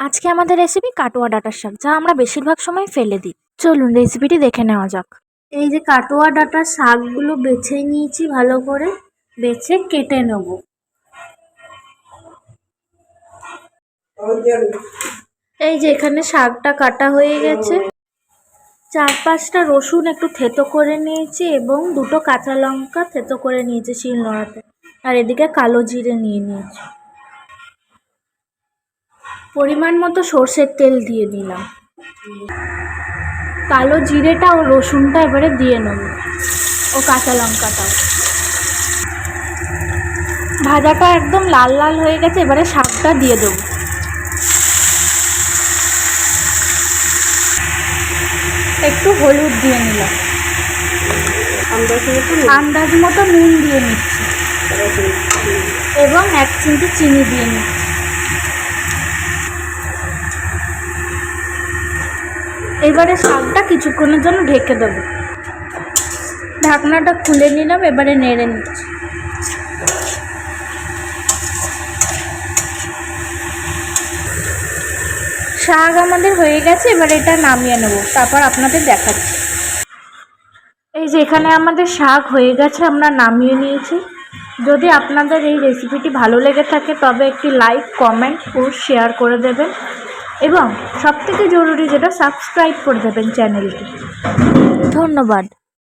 আজকে আমাদের রেসিপি কাটোয়া ডাঁটার শাক, যা আমরা বেশিরভাগ সময় ফেলে দিই। চলুন রেসিপিটি দেখে নেওয়া যাক। এই যে কাটোয়া ডাঁটার শাকগুলো বেছে নিয়েছি, ভালো করে বেছে কেটে নেব। এই যে এখানে শাকটা কাটা হয়ে গেছে। 4-5টা রসুন একটু থেতো করে নিয়েছি এবং 2টো কাঁচা লঙ্কা থেতো করে নিয়েছি শিলনোড়াতে। আর এদিকে কালো জিরে নিয়ে নিয়েছি। পরিমাণ মতো সর্ষের তেল দিয়ে দিলাম। কালো জিরেটা ও রসুনটা এবারে দিয়ে নেব, ও কাঁচা লঙ্কাটাও। ভাজাটা একদম লাল লাল হয়ে গেছে, এবারে শাকটা দিয়ে দেবো। একটু হলুদ দিয়ে নিলাম, আন্দাজ মতো নুন দিয়ে নিচ্ছি এবং 1 চিমটি চিনি দিয়ে নিচ্ছি। এবারে শাকটা কিছুক্ষণের জন্য ঢেকে দেবো। ঢাকনাটা খুলে নিলাম, এবারে নেড়ে নিচ্ছি। শাক আমাদের হয়ে গেছে, এবার এটা নামিয়ে নেব, তারপর আপনাদের দেখাচ্ছি। এই যে এখানে আমাদের শাক হয়ে গেছে, আমরা নামিয়ে নিয়েছি। যদি আপনাদের এই রেসিপিটি ভালো লেগে থাকে তবে একটি লাইক, কমেন্ট ও শেয়ার করে দেবেন এবং সবথেকে জরুরি যেটা, সাবস্ক্রাইব করে দেবেন চ্যানেলটি। ধন্যবাদ।